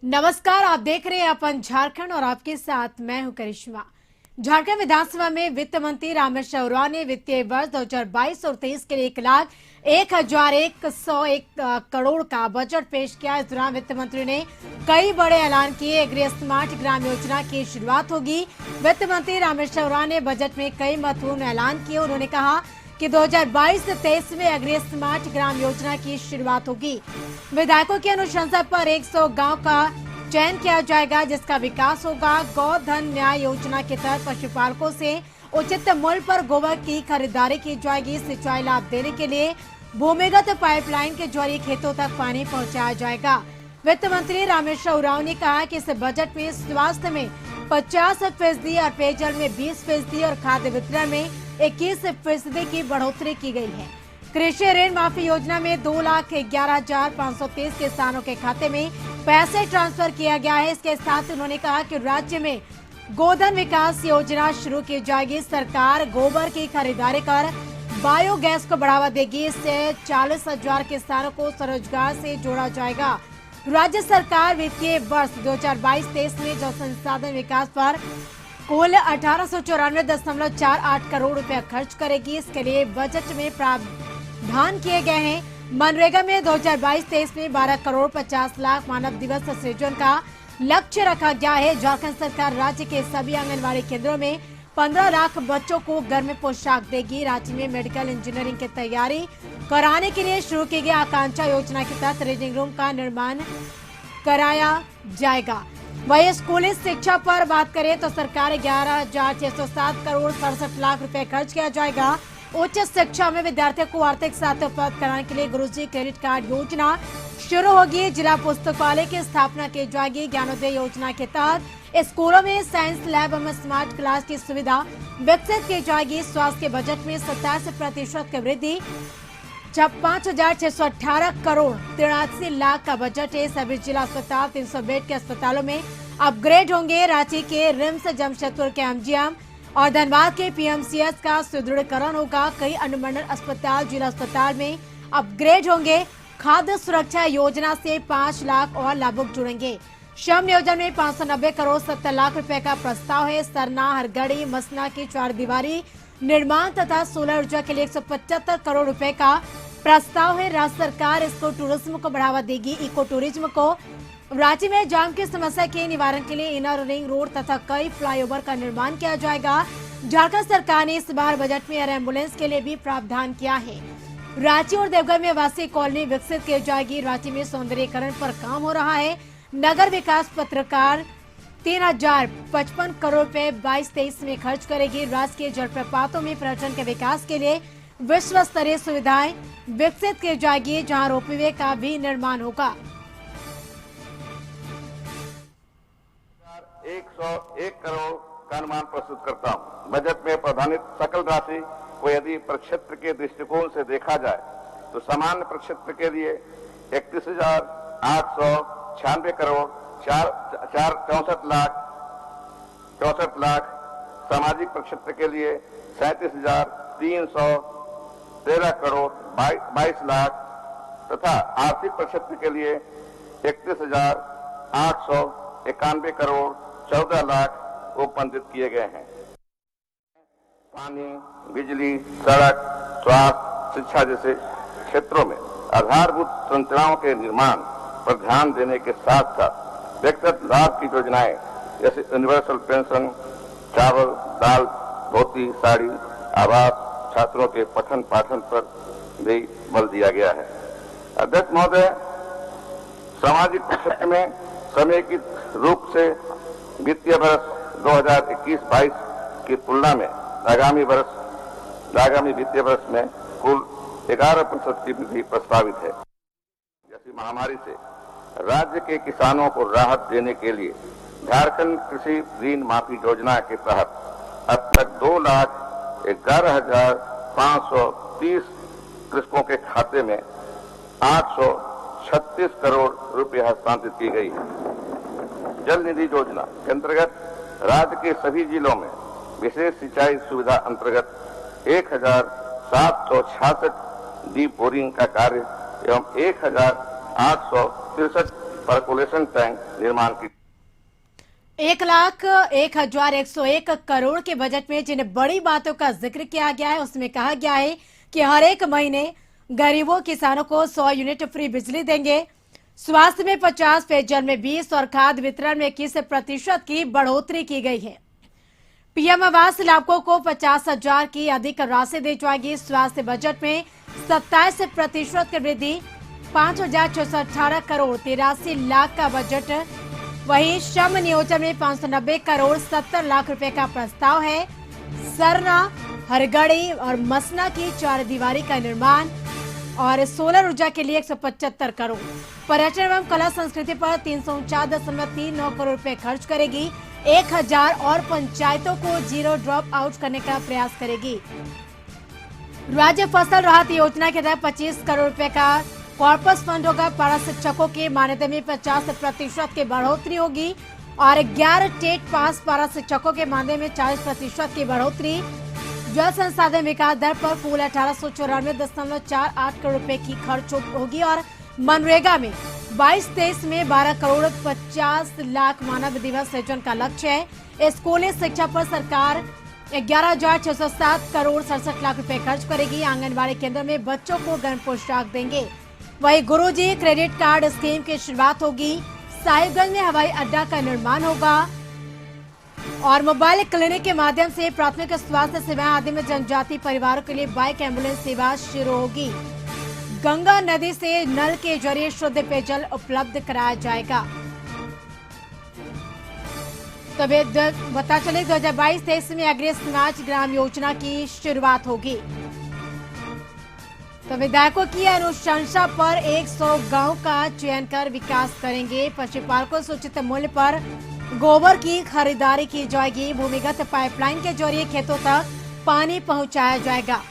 नमस्कार, आप देख रहे हैं अपन झारखंड और आपके साथ मैं हूं करिश्मा। झारखंड विधानसभा में वित्त मंत्री रामेश्वर उरांव ने वित्तीय वर्ष 2022 और 23 के लिए 1,01,101 करोड़ का बजट पेश किया। इस दौरान वित्त मंत्री ने कई बड़े ऐलान किए। एग्री स्मार्ट ग्राम योजना की शुरुआत होगी। वित्त मंत्री रामेश्वर उरांव ने बजट में कई महत्वपूर्ण ऐलान किए। उन्होंने कहा कि 2022 से 23 में एग्री स्मार्ट ग्राम योजना की शुरुआत होगी। विधायकों की अनुशंसा पर 100 गांव का चयन किया जाएगा, जिसका विकास होगा। गोधन न्याय योजना के तहत पशुपालकों से उचित मूल्य पर गोबर की खरीदारी की जाएगी। सिंचाई लाभ देने के लिए भूमिगत पाइपलाइन के जरिए खेतों तक पानी पहुंचाया जाएगा। वित्त मंत्री रामेश्वर उरांव ने कहा कि इस बजट में स्वास्थ्य में 50% और पेयजल में 20% और खाद्य वितरण में 21% की बढ़ोतरी की गई है। कृषि ऋण माफी योजना में 2,11,523 किसानों के खाते में पैसे ट्रांसफर किया गया है। इसके साथ उन्होंने कहा कि राज्य में गोधन विकास योजना शुरू की जाएगी। सरकार गोबर की खरीदारी कर बायोगैस को बढ़ावा देगी। इससे 40,000 किसानों को स्वरोजगार से जोड़ा जाएगा। राज्य सरकार वित्तीय वर्ष 2022-23 में जल संसाधन विकास पर कुल 1894.48 करोड़ रुपए खर्च करेगी। इसके लिए बजट में प्रावधान किए गए हैं। मनरेगा में 2022-23 में 12 करोड़ 50 लाख मानव दिवस सृजन का लक्ष्य रखा गया है। झारखंड सरकार राज्य के सभी आंगनबाड़ी केंद्रों में 15 लाख बच्चों को गर्म पोशाक देगी। राज्य में मेडिकल इंजीनियरिंग की तैयारी कराने के लिए शुरू की गई आकांक्षा योजना के तहत रीडिंग रूम का निर्माण कराया जाएगा। वही स्कूली शिक्षा पर बात करें तो सरकार 11,607 करोड़ 67 लाख रुपए खर्च किया जाएगा। उच्च शिक्षा में विद्यार्थियों को आर्थिक सहायता उपलब्ध कराने के लिए गुरुजी क्रेडिट कार्ड योजना शुरू होगी। जिला पुस्तकालय की स्थापना की जाएगी। ज्ञानोदय योजना के तहत स्कूलों में साइंस लैब एवं स्मार्ट क्लास की सुविधा विकसित की जाएगी। स्वास्थ्य के बजट में 27% की वृद्धि 5,618 करोड़ 83 लाख का बजट है। सभी जिला अस्पताल 300 बेड के अस्पतालों में अपग्रेड होंगे। रांची के रिम्स, जमशेदपुर के एमजीएम और धनबाद के पीएमसीएच का सुदृढ़ीकरण होगा। कई अनुमंडल अस्पताल, जिला अस्पताल में अपग्रेड होंगे। खाद्य सुरक्षा योजना से 5 लाख और लाभुक जुड़ेंगे। श्रम नियोजन में 590 करोड़ 70 लाख रुपए का प्रस्ताव है। सरना, हरगढ़ी, मसना की 4 दीवारी निर्माण तथा सोलर ऊर्जा के लिए 175 करोड़ रुपए का प्रस्ताव है। राज्य सरकार इसको टूरिज्म को बढ़ावा देगी। इको टूरिज्म को रांची में जाम की समस्या के निवारण के लिए इनर रिंग रोड तथा कई फ्लाईओवर का निर्माण किया जाएगा। झारखंड सरकार ने इस बार बजट में एयर एम्बुलेंस के लिए भी प्रावधान किया है। रांची और देवघर में आवासीय कॉलोनी विकसित की जाएगी। रांची में सौंदर्यीकरण पर काम हो रहा है। नगर विकास पत्रकार 3,055 करोड़ रुपए 22-23 में खर्च करेगी। राज्य के जलप्रपातों में पर्यटन के विकास के लिए विश्व स्तरीय सुविधाएं विकसित की जाएगी, जहां रोपवे का भी निर्माण होगा। 101 करोड़ का अनुमान प्रस्तुत करता हूं। बजट में प्रावधानित सकल राशि को यदि प्रक्षेत्र के दृष्टिकोण से देखा जाए तो सामान्य प्रक्षेत्र के लिए 31,896 करोड़ 64 लाख, सामाजिक प्रक्षेत्र के लिए 37,313 करोड़ 22 लाख तथा आर्थिक प्रक्षेत्र के लिए 31,891 करोड़ 14 लाख उपबंधित किए गए हैं। पानी, बिजली, सड़क, स्वास्थ्य, शिक्षा जैसे क्षेत्रों में आधारभूत संरचनाओं के निर्माण पर ध्यान देने के साथ साथ व्यक्तिगत लाभ की योजनाएं जैसे यूनिवर्सल पेंशन, चावल, दाल, धोती, साड़ी, आवास, छात्रों के पठन पाठन पर भी बल दिया गया है। अध्यक्ष महोदय, सामाजिक क्षेत्र में समेकित रूप से वित्तीय वर्ष 2021-22 की तुलना में आगामी वित्तीय वर्ष में कुल 11% की वृद्धि प्रस्तावित है। जैसी महामारी से राज्य के किसानों को राहत देने के लिए झारखंड कृषि ऋण माफी योजना के तहत अब तक 2,11,530 कृषकों के खाते में 836 करोड़ रुपए हस्तांतरित की गई है। जल निधि योजना के अंतर्गत राज्य के सभी जिलों में विशेष सिंचाई सुविधा अंतर्गत 1,766 डीप बोरिंग का कार्य एवं 1,863 पर्कुलेशन टैंक निर्माण की 1,01,101 करोड़ के बजट में जिन बड़ी बातों का जिक्र किया गया है उसमें कहा गया है कि हर एक महीने गरीबों किसानों को 100 यूनिट फ्री बिजली देंगे। स्वास्थ्य में 50, पेयजल में 20 और खाद्य वितरण में 21% की बढ़ोतरी की गई है। पीएम आवास लाभुकों को 50,000 की अधिक राशि दी जाएगी। स्वास्थ्य बजट में 27% की वृद्धि, 5,618 करोड़ 83 लाख का बजट। वहीं श्रम नियोजन में 590 करोड़ 70 लाख रुपए का प्रस्ताव है। सरना, हरगढ़ी और मसना की 4 दीवारी का निर्माण और सोलर ऊर्जा के लिए 175 करोड़। पर्यटन एवं कला संस्कृति पर 349.39 करोड़ रुपए खर्च करेगी। 1,000 और पंचायतों को जीरो ड्रॉप आउट करने का प्रयास करेगी। राज्य फसल राहत योजना के तहत 25 करोड़ रुपए का कॉर्पस फंड होगा। पारा शिक्षकों के मान्यता में 50% की बढ़ोतरी होगी और 11 टेट पास पारा शिक्षकों के मानदेय में 40% की बढ़ोतरी। जल संसाधन विकास दर पर कुल 1894.48 करोड़ रुपए की खर्च होगी और मनरेगा में 22-23 में 12 करोड़ 50 लाख मानव दिवस सृजन का लक्ष्य है। स्कूली शिक्षा पर सरकार 11,607 करोड़ 67 लाख रुपए खर्च करेगी। आंगनबाड़ी केंद्र में बच्चों को गर्म पोशाक देंगे। वहीं गुरुजी क्रेडिट कार्ड स्कीम की शुरुआत होगी। साहिबगंज में हवाई अड्डा का निर्माण होगा और मोबाइल क्लिनिक के माध्यम से प्राथमिक स्वास्थ्य सेवाएं आदि में जनजाति परिवारों के लिए बाइक एम्बुलेंस सेवा शुरू होगी। गंगा नदी से नल के जरिए शुद्ध पेयजल उपलब्ध कराया जाएगा। तो बता चले 2022-23 में अग्रणी समाज ग्राम योजना की शुरुआत होगी। तो विधायकों की अनुशंसा पर 100 गांव का चयन कर विकास करेंगे। पशुपालकों को उचित मूल्य पर गोबर की खरीदारी की जाएगी। भूमिगत पाइपलाइन के जरिए खेतों तक पानी पहुंचाया जाएगा।